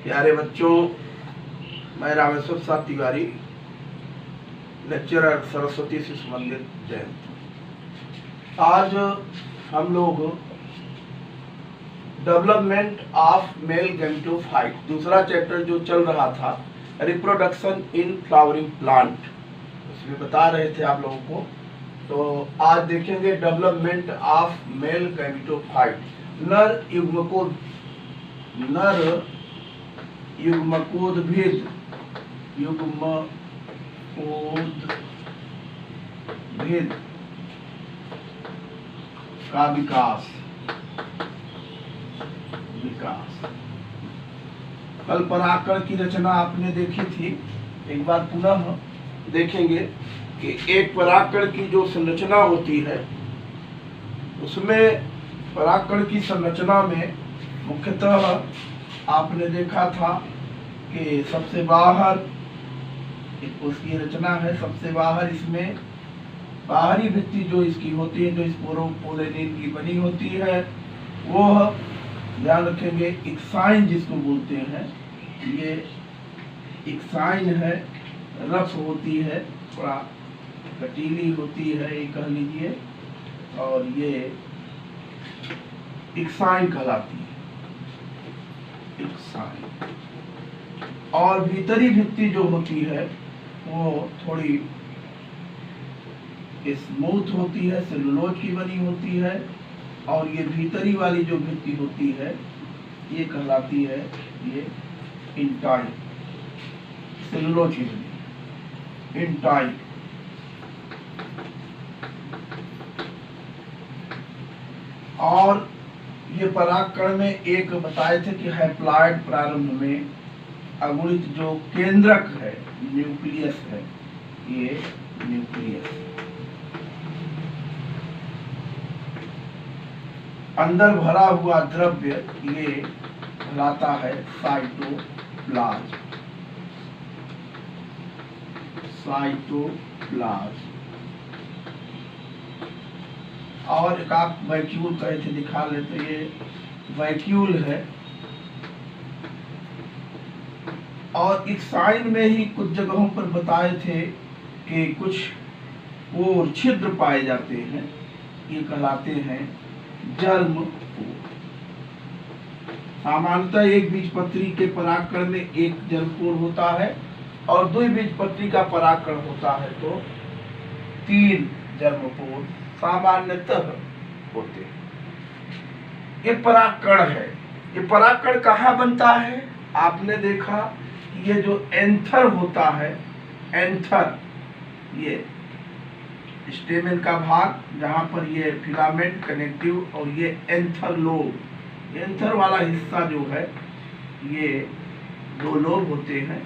प्यारे बच्चों, मैं रामेश्वर प्रसाद तिवारी, लेक्चरर सरस्वती शिशु मंदिर जयंत। आज हम लोग डेवलपमेंट ऑफ मेल गैमेटोफाइट दूसरा चैप्टर जो चल रहा था रिप्रोडक्शन इन फ्लावरिंग प्लांट, उसमें बता रहे थे आप लोगों को। तो आज देखेंगे डेवलपमेंट ऑफ मेल गैमेटोफाइट, नर युग्मकोद्भिद का विकास। कल परागकण की रचना आपने देखी थी, एक बार पुनः देखेंगे कि एक परागकण की जो संरचना होती है उसमें परागकण की संरचना में मुख्यतः आपने देखा था कि सबसे बाहर उसकी रचना है, सबसे बाहर इसमें बाहरी भित्ति जो इसकी होती है, जो स्पोरोपोलेनिन की बनी होती है, वो ध्यान रखेंगे एक्साइन जिसको बोलते हैं। ये एक्साइन है, रफ होती है, थोड़ा कटीली होती है, ये कह लीजिए, और ये एक्साइन कहलाती है, एक्साइन। और भीतरी भित्ति जो होती है वो थोड़ी स्मूथ होती है, सेलुलोज की बनी होती है, और ये भीतरी वाली जो भित्ति होती है ये कहलाती है ये इंटाई, सेलुलोज की बनी इंटाई। और ये परागकण में एक बताए थे कि हैप्लॉइड प्रारंभ में अगुणित जो केंद्रक है, न्यूक्लियस है, ये न्यूक्लियस अंदर भरा हुआ द्रव्य ये कहलाता है साइटोप्लाज्म। और एक आप वैक्यूल कहे थे, दिखा लेते, ये वैक्यूल है। और एक्साइन में ही कुछ जगहों पर बताए थे कि कुछ वो छिद्र पाए जाते हैं, ये कहलाते हैं जर्मपोर। सामान्यतः एक बीजपत्री के परागकण में एक जर्मपोर होता है और द्विबीजपत्री का परागकण होता है तो 3 जर्मपोर सामान्यतः होते हैं। ये परागकण है। ये परागकण कहाँ बनता है? आपने देखा कि ये जो एंथर होता है, एंथर ये स्टेमेन का भाग जहाँ पर ये फिलामेंट कनेक्टिव, और ये एंथर लोब, एंथर वाला हिस्सा जो है ये 2 लोब होते हैं,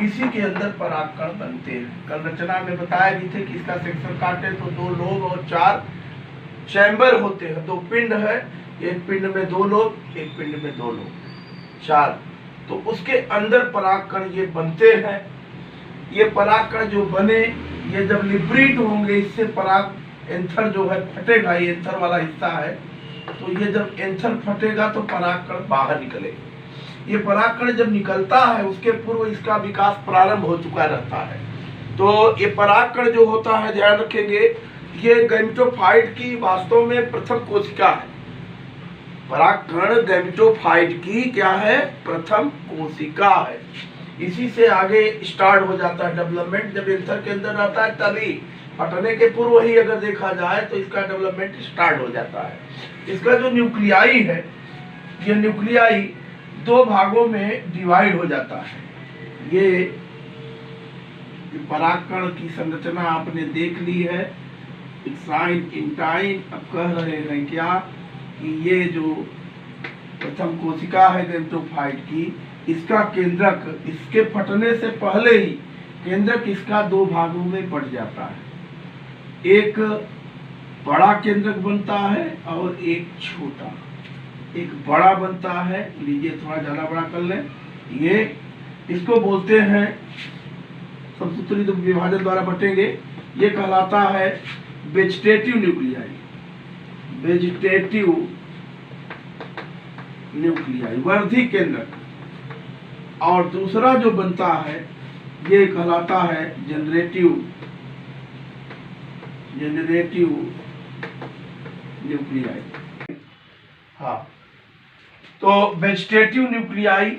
इसी के अंदर परागकण बनते हैं। कल रचना में बताया भी थे कि इसका सेक्शन काटे तो 2 लोब और 4 चैम्बर होते हैं, 2 पिंड है, एक पिंड में 2 लोब, एक पिंड में 2 लोब, 4। तो उसके अंदर परागकण ये बनते हैं। ये परागकण जो बने, ये जब लिब्रेट होंगे, इससे पराग एंथर जो है फटेगा, ये एंथर वाला हिस्सा है, तो ये जब एंथर फटेगा तो परागकण बाहर निकलेगा। ये परागकण जब निकलता है उसके पूर्व इसका विकास प्रारंभ हो चुका रहता है। तो ये परागकण जो होता है, ध्यान रखेंगे, ये गैमेटोफाइट की वास्तव में प्रथम कोशिका है। परागकण गैमेटोफाइट की क्या है? प्रथम कोशिका है। इसी से आगे स्टार्ट हो जाता है डेवलपमेंट। जब एंथर के अंदर रहता है तभी, फटने के पूर्व ही अगर देखा जाए तो इसका डेवलपमेंट स्टार्ट हो जाता है। इसका जो न्यूक्लियाई है, ये न्यूक्लियाई 2 भागों में डिवाइड हो जाता है। ये परागकण की संरचना आपने देख ली है, एक्साइन, इंटाइन। अब कह रहे हैं क्या कि ये जो प्रथम कोशिका है गैमेटोफाइट की, इसका केंद्रक, इसके फटने से पहले ही केंद्रक इसका 2 भागों में बढ़ जाता है। एक बड़ा केंद्रक बनता है और एक छोटा। एक बड़ा बनता है, लीजिए थोड़ा ज्यादा बड़ा कर लें, ये इसको बोलते हैं समसूत्री विभाजन द्वारा बटेंगे, ये कहलाता है वेजिटेटिव न्यूक्लियाई। वेजिटेटिव न्यूक्लियाई, वर्धी केंद्रक। और दूसरा जो बनता है ये कहलाता है जनरेटिव न्यूक्लियाई। हाँ, तो वेजिटेटिव न्यूक्लियाई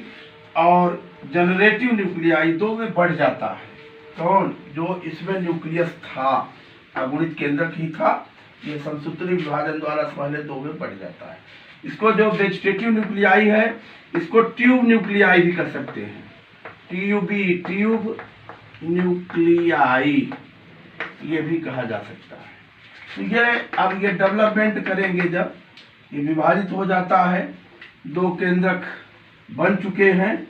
और जनरेटिव न्यूक्लियाई दो में बढ़ जाता है। कौन? जो इसमें न्यूक्लियस था, अगुणित केंद्रक ही था, ये संसूत्री विभाजन द्वारा पहले दो में बढ़ जाता है। इसको जो वेजिटेटिव न्यूक्लियाई है इसको ट्यूब न्यूक्लियाई भी कर सकते हैं, ट्यूब न्यूक्लियाई ये भी कहा जा सकता है। तो ये अब ये डेवलपमेंट करेंगे, जब ये विभाजित हो जाता है, दो केंद्रक बन चुके हैं,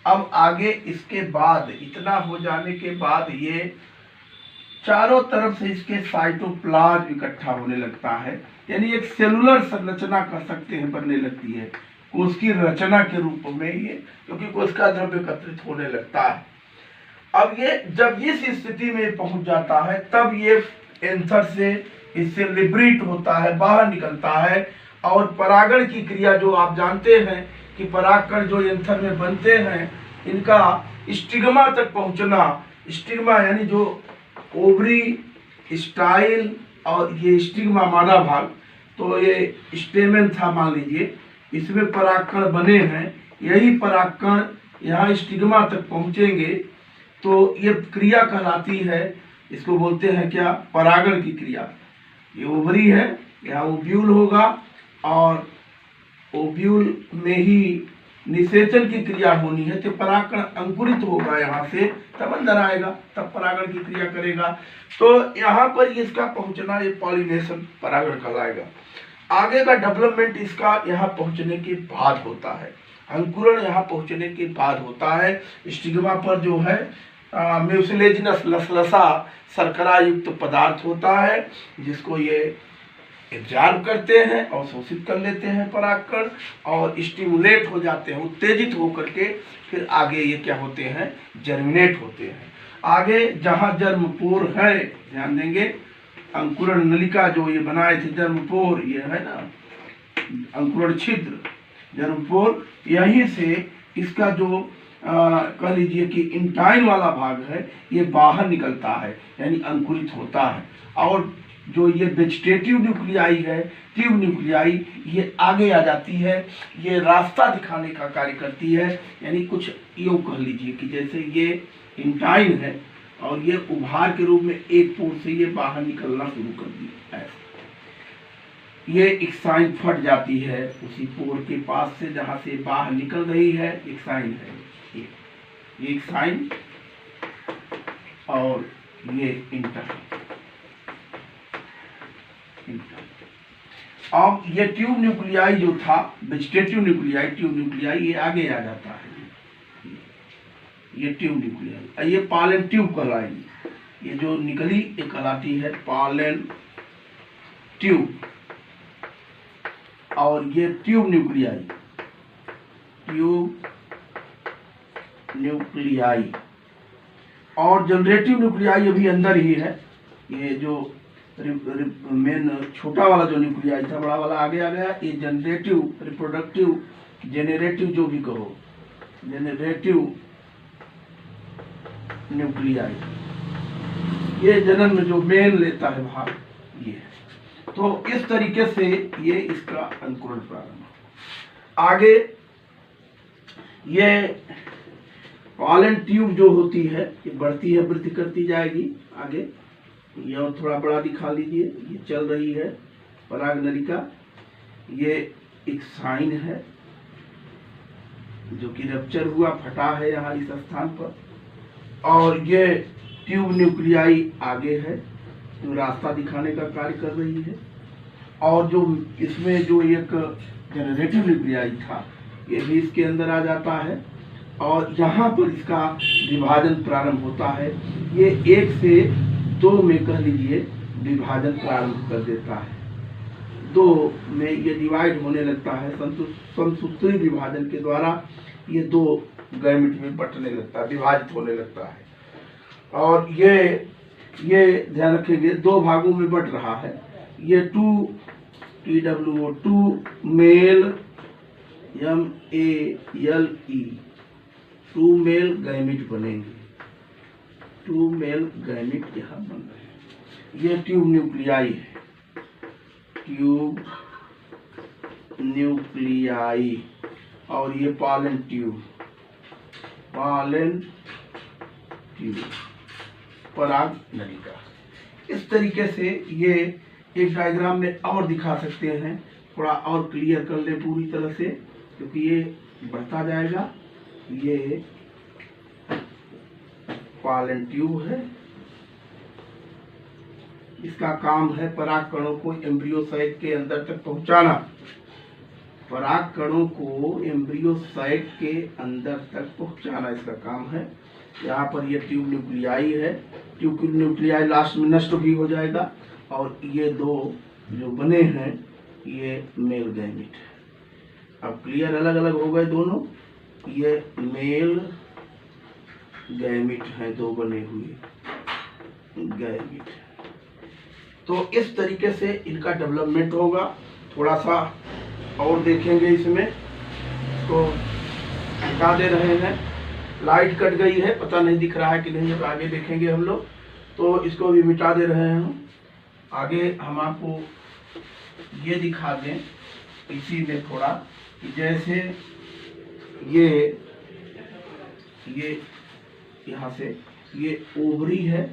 अब आगे इसके बाद इतना हो जाने के बाद ये चारों तरफ से इसके साइटोप्लाज्म इकट्ठा होने लगता है, यानी एक सेलुलर संरचना कह सकते हैं बनने लगती है, कोशिकीय रचना के रूप में ये, क्योंकि कोशिका द्रव्य एकत्रित होने लगता है। अब ये जब इस स्थिति में पहुंच जाता है तब ये एंथर से इससे लिब्रेट होता है, बाहर निकलता है, और परागण की क्रिया जो आप जानते हैं कि परागकण जो एंथर में बनते हैं इनका स्टिग्मा तक पहुंचना, स्टिग्मा यानी जो ओवरी, स्टाइल और ये स्टिग्मा मादा भाग, तो ये स्टेमेन था मान लीजिए, इसमें परागकण बने हैं, यही परागकण यहाँ स्टिग्मा तक पहुंचेंगे तो ये क्रिया कहलाती है, इसको बोलते हैं क्या? परागण की क्रिया। ये ओवरी है, यहाँ ओव्यूल होगा और ओव्यूल में ही निषेचन की क्रिया होनी है, तो परागकण अंकुरित होगा यहाँ से, तब अंदर आएगा, तब परागण की क्रिया करेगा। तो यहाँ पर इसका पहुँचना ये पॉलिनेशन परागण कहलाएगा। आगे का डेवलपमेंट इसका यहाँ पहुँचने के बाद होता है, अंकुरण यहाँ पहुँचने के बाद होता है। स्टिग्मा पर जो है म्यूसिलेजिनस लसलसा शर्करा युक्त पदार्थ होता है, जिसको ये एब्जॉर्ब करते हैं और शोषित कर लेते हैं परागकण, और स्टिमुलेट हो जाते हैं, उत्तेजित होकर के फिर आगे ये क्या होते हैं? जर्मिनेट होते हैं। आगे जहाँ जर्मपोर है, ध्यान देंगे, अंकुरण नलिका जो ये बनाए थे जर्मपोर, ये है ना अंकुरण छिद्र, जर्मपोर, यहीं से इसका जो कह लीजिए कि इंटाइन वाला भाग है ये बाहर निकलता है, यानी अंकुरित होता है। और जो ये वेजिटेटिव न्यूक्लियाई है, ट्यूब न्यूक्लियाई, ये आगे आ जाती है, ये रास्ता दिखाने का कार्य करती है, यानी कुछ यूँ कह लीजिए कि जैसे ये इंटाइन है और ये उभार के रूप में एक पोर से ये बाहर निकलना शुरू कर दिया है, ये एक साइन फट जाती है उसी पोर के पास से जहाँ से बाहर निकल रही है, एक साइन है, ये एक साइन, और ये इंटर। अब ये ट्यूब न्यूक्लियाई जो था, वेजिटेटिव न्यूक्लियाई, ट्यूब न्यूक्लियाई, ये आगे आ जाता है, ये ट्यूब न्यूक्लियाई, ये पॉलन ट्यूब कहलाएगी, ये जो निकली ये कहलाती है पॉलन ट्यूब। और ये ट्यूब न्यूक्लियाई और जनरेटिव न्यूक्लियाई अभी अंदर ही है। ये जो मेन छोटा वाला जो न्यूक्लियाई था, बड़ा वाला आगे आ गया, ये जनरेटिव, रिप्रोडक्टिव, जेनरेटिव जो भी कहो, जेनरेटिव न्यूक्लियाई, ये जन्म में जो मेन लेता है भाग, ये है। तो इस तरीके से ये इसका अंकुरण प्रारंभ। आगे ये पॉलन ट्यूब जो होती है ये बढ़ती है, वृद्धि करती जाएगी आगे। ये और थोड़ा बड़ा दिखा लीजिए, ये चल रही है पराग नलिका, ये एक साइन है जो कि रप्चर हुआ, फटा है यहाँ इस स्थान पर, और ये ट्यूब न्यूक्लियाई आगे है जो रास्ता दिखाने का कार्य कर रही है। और जो इसमें जो एक जनरेटिव न्यूक्लियाई था ये भी इसके अंदर आ जाता है, और यहाँ पर इसका विभाजन प्रारंभ होता है। ये 1 से 2 में कह लीजिए विभाजन प्रारंभ कर देता है, 2 में ये डिवाइड होने लगता है, संसूत्री विभाजन के द्वारा ये 2 गैमेट में बंटने लगता है, विभाजित होने लगता है। और ये ध्यान रखेंगे 2 भागों में बंट रहा है। ये TWO2 mail MALE 2 male gamete बनेंगे, 2 मेल गैमिट यहाँ बन रहे हैं। ये ट्यूब न्यूक्लियाई है, ट्यूब न्यूक्लियाई, और ये पॉलन ट्यूब, पॉलन ट्यूब, पराग नलिका। इस तरीके से ये एक डायग्राम में और दिखा सकते हैं, थोड़ा और क्लियर कर ले पूरी तरह से, क्योंकि ये बढ़ता जाएगा। ये पॉलन ट्यूब है, इसका काम है पराग कणों को एम्ब्रियो साइट के अंदर तक पहुंचाना, पराग कणों को एम्ब्रियो साइट के अंदर तक पहुंचाना इसका काम है। यहाँ पर ये ट्यूब न्यूक्लियाई है, ट्यूब न्यूक्लियाई लास्ट में नष्ट भी हो जाएगा, और ये दो जो बने हैं ये मेल गैमिट है। अब क्लियर, अलग अलग हो गए दोनों, ये मेल गैमिट हैं, दो बने हुए गैमिट। तो इस तरीके से इनका डेवलपमेंट होगा। थोड़ा सा और देखेंगे इसमें, इसको हटा दे रहे हैं, लाइट कट गई है, पता नहीं दिख रहा है कि नहीं, अब आगे देखेंगे हम लोग, तो इसको भी मिटा दे रहे हैं हम। आगे हम आपको ये दिखा दें इसी में थोड़ा, कि जैसे ये यहाँ से ये ओवरी है,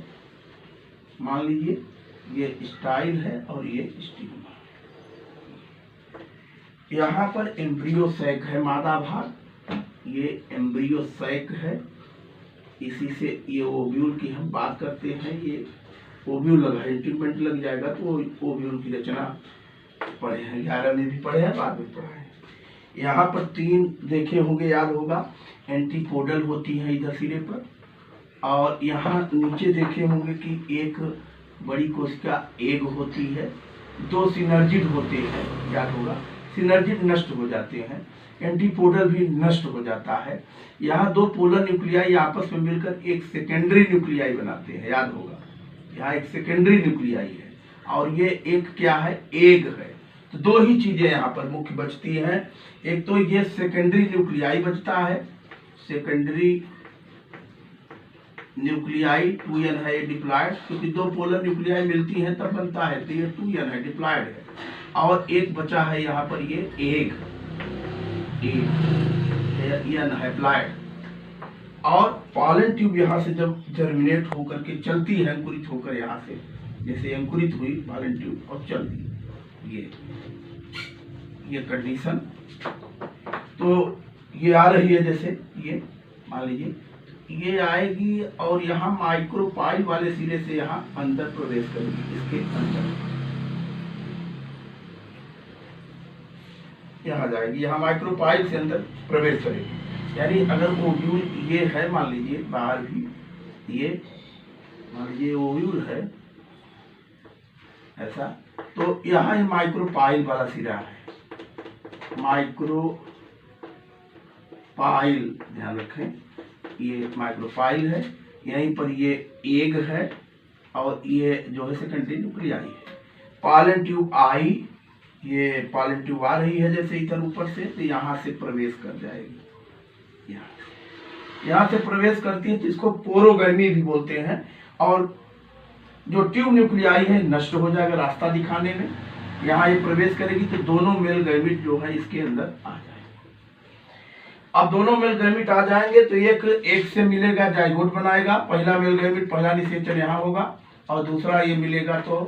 मान लीजिए ये स्टाइल है और ये स्टिग्मा। यहाँ पर एम्ब्रियो सैक है, मादा भाग, ये एम्ब्रियो सैक है, इसी से ये ओव्यूल की हम बात करते हैं। ये ओव्यूल लगा है, ट्रीटमेंट लग जाएगा तो ओव्यूल की रचना पढ़े हैं, 11 में भी पढ़े हैं, बाद में पढ़ा है। यहाँ पर 3 देखे होंगे, याद होगा, एंटीपोडल होती है इधर सिरे पर, और यहाँ नीचे देखे होंगे कि एक बड़ी कोशिका एग होती है, 2 सिनर्जिड होते हैं, याद होगा, सिनर्जिड नष्ट हो जाते हैं, एंटीपोडल भी नष्ट हो जाता है। यहाँ 2 पोलर न्यूक्लियाई आपस में मिलकर एक सेकेंडरी न्यूक्लियाई बनाते हैं, याद होगा, यहाँ एक सेकेंडरी न्यूक्लियाई है, और ये एक क्या है, एग है। तो 2 ही चीजें यहाँ पर मुख्य बचती हैं, एक तो ये सेकेंडरी न्यूक्लियाई बचता है, सेकेंडरी न्यूक्लियाई 2n है, ये डिप्लॉयड, क्योंकि 2 पोलर न्यूक्लियाई मिलती हैं तब बनता है, तो ये 2n है, डिप्लॉयड है, और एक बचा है यहाँ पर ये एग, n है, प्लॉयड। और पॉलन ट्यूब यहाँ से जब जर्मिनेट होकर के चलती है, अंकुरित होकर यहाँ से, जैसे अंकुरित हुई पॉलन ट्यूब और चल दी, ये कंडीशन, तो ये आ रही है, जैसे ये मान लीजिए ये आएगी और यहाँ माइक्रोपाइल वाले सिरे से यहाँ अंदर प्रवेश करेगी, इसके अंदर यहाँ जाएगी, यहाँ माइक्रोपाइल से अंदर प्रवेश करेगी। यानी अगर ओव्यूल ये है, मान लीजिए बाहर भी ये मान लीजिए ओव्यूल है ऐसा, तो यहाँ ये माइक्रोपाइल वाला सिरा है, माइक्रोपाइल, ध्यान रखें, ये माइक्रोपाइल है, यहीं पर ये एग है, और ये जो है सेकेंडरी न्यूक्लियाई है। पॉलन ट्यूब आई, ये पॉलन ट्यूब आ रही है जैसे इधर ऊपर से, तो यहाँ से प्रवेश कर जाएगी, यहाँ से प्रवेश करती है, तो इसको पोरोगैमी भी बोलते हैं। और जो ट्यूब न्यूक्लियाई है नष्ट हो जाएगा रास्ता दिखाने में, यहाँ ये प्रवेश करेगी तो दोनों मेल गैमिट जो है इसके अंदर आ जाएंगे। अब दोनों मेल गैमिट आ जाएंगे तो एक से मिलेगा, जाइगोट बनाएगा, पहला मेल गैमिट, पहला निषेचन यहाँ होगा, और दूसरा ये मिलेगा तो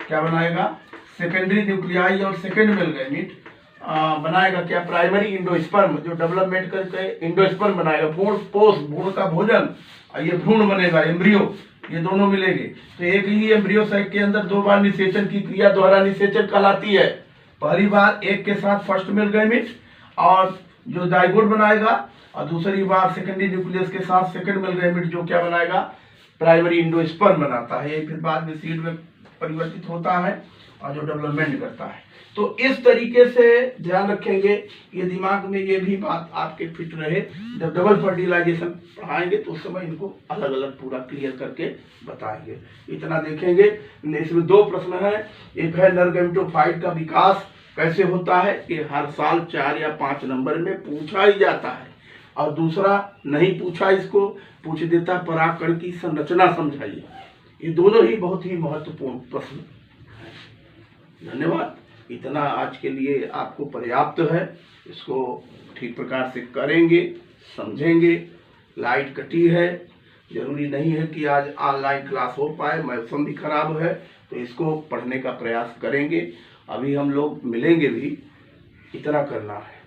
क्या बनाएगा, सेकेंडरी न्यूक्लियाई और सेकेंड मेल गैमिट बनाएगा क्या, प्राइमरी इंडोस्पर्म, जो डेवलपमेंट करके इंडोस्पर्म बनाएगा, भ्रूण पोष, भ्रूण का भोजन, और ये भ्रूण बनेगा, एम्ब्रियो, ये दोनों मिलेंगे। तो एक ही एम्ब्रियो साइट के अंदर 2 बार निषेचन की क्रिया द्वारा निषेचन कहलाती है। पहली बार एक के साथ फर्स्ट मेल गैमिट और जो जाइगोट बनाएगा, और दूसरी बार सेकेंडरी न्यूक्लियस के साथ सेकेंड मेल गैमिट जो क्या बनाएगा, प्राइमरी इंडोस्पर्म बनाता है। ये फिर बाद में सीड में परिवर्तित होता है और जो डेवलपमेंट करता है। तो इस तरीके से ध्यान रखेंगे, ये दिमाग में ये भी बात आपके फिट रहे, जब डबल फर्टिलाइजेशन पढ़ाएंगे तो उस समय इनको अलग अलग पूरा क्लियर करके बताएंगे। इतना देखेंगे। इसमें 2 प्रश्न हैं, एक है नर गैमेटोफाइट का विकास कैसे होता है, कि हर साल 4 या 5 नंबर में पूछा ही जाता है, और दूसरा नहीं पूछा, इसको पूछ देता परागकण की संरचना समझाइए। ये दोनों ही बहुत ही महत्वपूर्ण प्रश्न है। धन्यवाद। इतना आज के लिए आपको पर्याप्त है। इसको ठीक प्रकार से करेंगे, समझेंगे। लाइट कटी है, जरूरी नहीं है कि आज ऑनलाइन क्लास हो पाए, मौसम भी खराब है, तो इसको पढ़ने का प्रयास करेंगे। अभी हम लोग मिलेंगे भी, इतना करना है।